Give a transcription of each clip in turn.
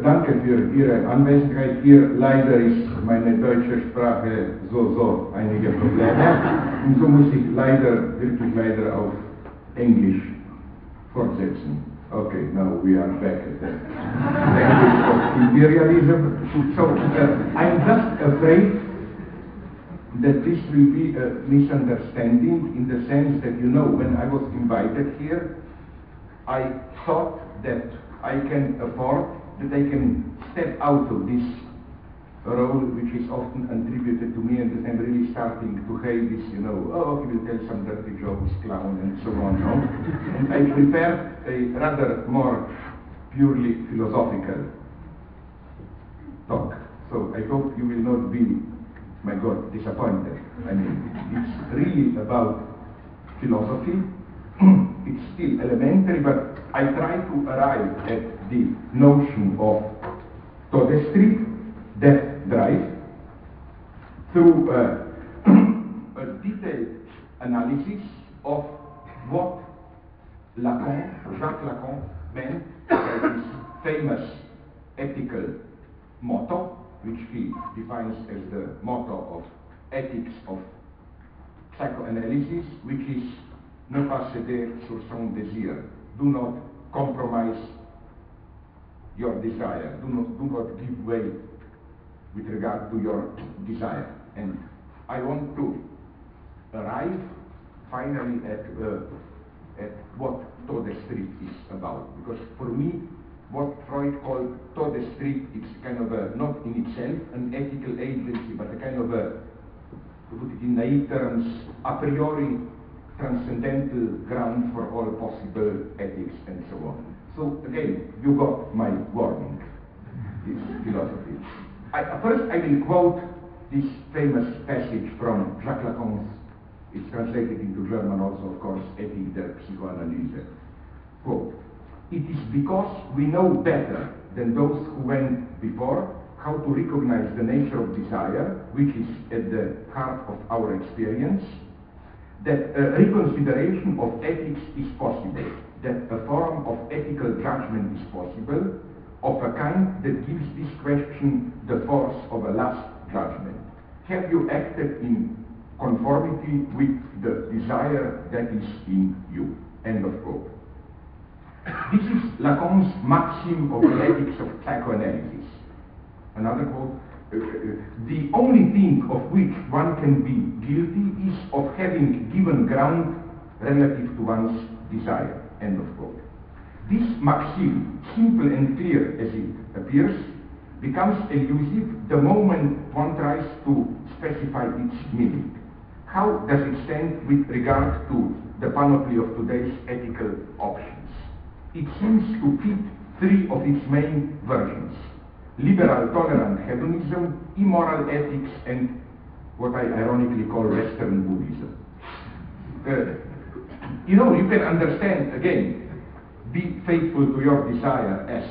Danke für Ihre Anwesenheit hier. Leider ist meine deutsche Sprache so einige Probleme. Und so muss ich wirklich leider auf Englisch fortsetzen. Okay, now we are back at the language of imperialism. So I'm just afraid that this will be a misunderstanding in the sense that, you know, when I was invited here, I thought that I can afford, that I can step out of this role which is often attributed to me, and I'm really starting to hate this, you know, oh, he will tell some dirty jokes, clown, and so on. No? And I prepared a rather more purely philosophical talk. So I hope you will not be, my God, disappointed. I mean, it's really about philosophy. It's still elementary, but I try to arrive at the notion of Todestrieb, death drive, through a detailed analysis of what Jacques Lacan meant by his famous ethical motto, which he defines as the motto of ethics of psychoanalysis, which is ne pas céder sur son désir. Do not compromise your desire. Do not give way with regard to your desire. And I want to arrive finally at what Todestrieb is about. Because for me, what Freud called Todestrieb, it's kind of not in itself an ethical agency, but a kind of to put it in naive terms, a priori transcendental ground for all possible ethics and so on. So again, you got my warning, this philosophy. First I will quote this famous passage from Jacques Lacan's, it's translated into German also, of course, Ethik der Psychoanalyse. Quote, "It is because we know better than those who went before how to recognize the nature of desire, which is at the heart of our experience, that a reconsideration of ethics is possible, that a form of ethical judgment is possible, of a kind that gives this question the force of a last judgment. Have you acted in conformity with the desire that is in you?" End of quote. This is Lacan's maxim of the ethics of psychoanalysis. Another quote, "The only thing of which one can be guilty is of having given ground relative to one's desire." End of quote. This maxim, simple and clear as it appears, becomes elusive the moment one tries to specify its meaning. How does it stand with regard to the panoply of today's ethical options? It seems to fit three of its main versions: liberal tolerant hedonism, immoral ethics, and what I ironically call Western Buddhism. You know, you can understand, again, be faithful to your desire as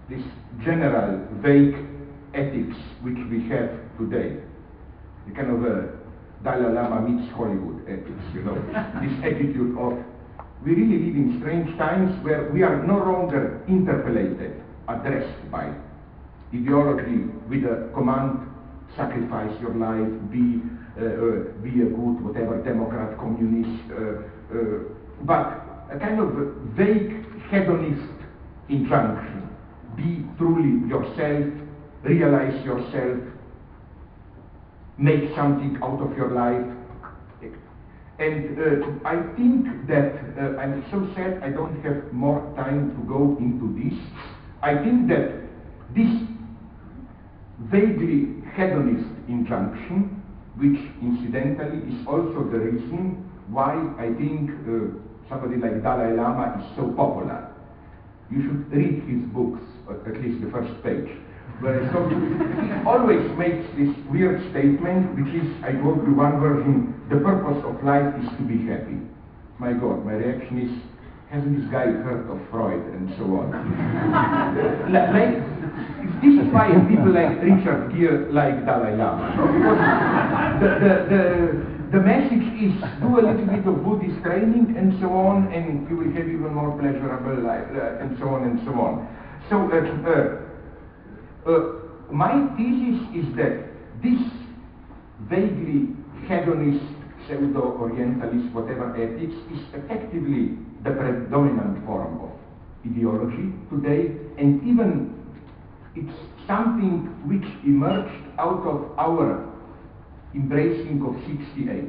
this general vague ethics which we have today. The kind of Dalai Lama meets Hollywood ethics, you know. This attitude of, we really live in strange times where we are no longer interpellated, addressed by ideology with a command, sacrifice your life, be a good, whatever, Democrat, communist, but a kind of vague hedonist injunction. Be truly yourself, realize yourself, make something out of your life. And I think that, I'm so sad I don't have more time to go into this. I think that this vaguely hedonist injunction, which incidentally is also the reason why I think somebody like Dalai Lama is so popular. You should read his books, at least the first page. So he always makes this weird statement, which is, I quote you one version, "The purpose of life is to be happy." My God, my reaction is, hasn't this guy heard of Freud and so on? Like, this is why people like Richard Gere like Dalai Lama. No? Because the message is do a little bit of Buddhist training and so on, and you will have even more pleasurable life, and so on and so on. So my thesis is that this vaguely hedonist, pseudo-orientalist, whatever ethics is effectively the predominant form of ideology today, and even it's something which emerged out of our embracing of 68.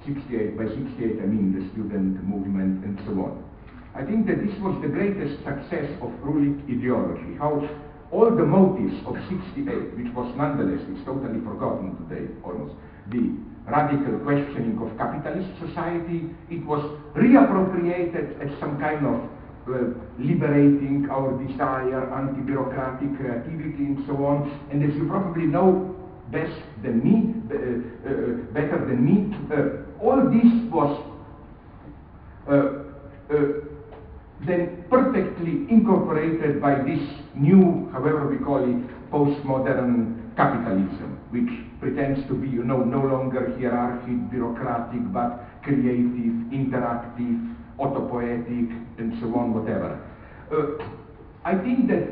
68, by 68 I mean the student movement and so on. I think that this was the greatest success of ruling ideology, how all the motives of 68, which was nonetheless, it's totally forgotten today almost, the radical questioning of capitalist society, it was reappropriated as some kind of liberating our desire, anti-bureaucratic creativity and so on. And as you probably know better than me, all this was then perfectly incorporated by this new, however we call it, postmodern capitalism, which pretends to be, no longer hierarchic, bureaucratic, but creative, interactive, autopoetic, and so on, whatever. I think that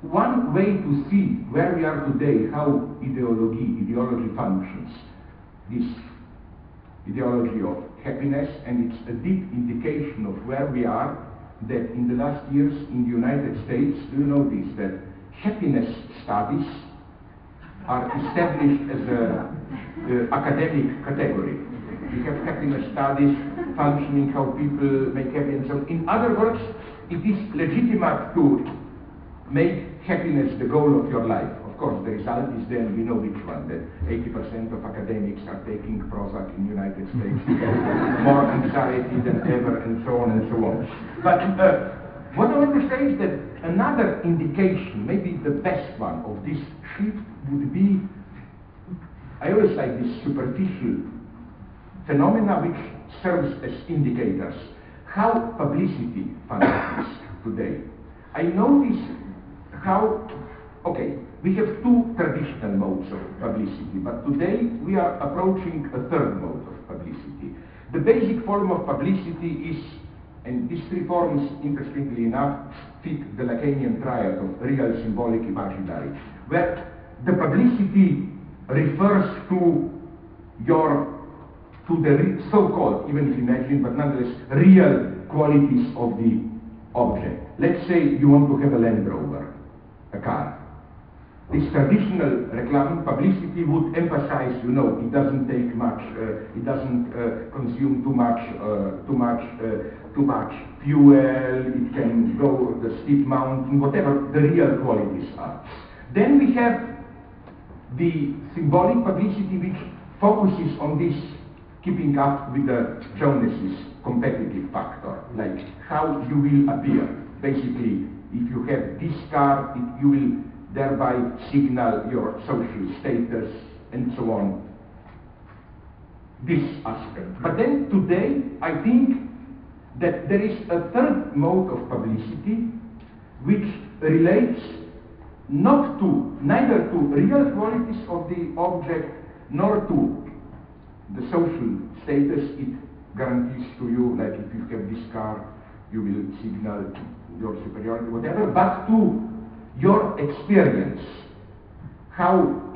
one way to see where we are today, how ideology functions, this ideology of happiness, and it's a deep indication of where we are, that in the last years in the United States, do you know this, that happiness studies are established as an academic category. We have happiness studies functioning, how people make happy and so on. In other words, it is legitimate to make happiness the goal of your life. Of course, the result is then, we know which one, that 80% of academics are taking Prozac in the United States, more anxiety than ever, and so on and so on. But what I want to say is that another indication, maybe the best one, of this shift would be, I always like this superficial phenomena which serves as indicators, how publicity functions today. I notice how, okay, we have two traditional modes of publicity, but today we are approaching a third mode of publicity. The basic form of publicity is, and these three forms, interestingly enough, fit the Lacanian triad of real, symbolic, imaginary, where the publicity refers to the so-called, even if imagined, but nonetheless, real qualities of the object. Let's say you want to have a Land Rover, a car. This traditional reclaim publicity would emphasize, it doesn't take much, it doesn't consume too much fuel, it can go the steep mountain, whatever the real qualities are. Then we have the symbolic publicity which focuses on this keeping up with the Joneses competitive factor, like how you will appear. Basically, if you have this car, you will thereby signal your social status and so on. This aspect. But then today, I think that there is a third mode of publicity which relates neither to real qualities of the object nor to the social status it guarantees to you, like if you have this car, you will signal your superiority, whatever, but to your experience,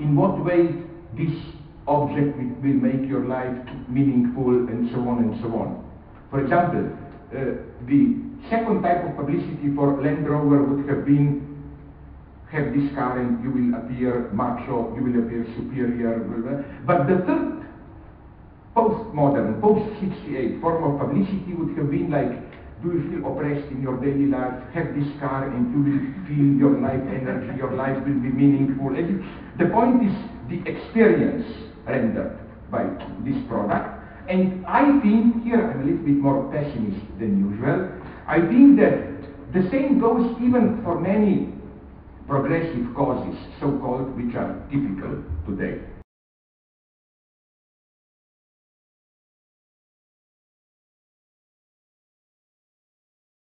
in what way this object will make your life meaningful, and so on and so on. For example, the second type of publicity for Land Rover would have been, have this car and you will appear macho, you will appear superior, blah, blah. But the third postmodern, post-68 form of publicity would have been like, do you feel oppressed in your daily life? Have this car and you will feel your life energy, your life will be meaningful. The point is the experience rendered by this product. And I think, here I'm a little bit more pessimist than usual, I think that the same goes even for many progressive causes, so-called, which are typical today.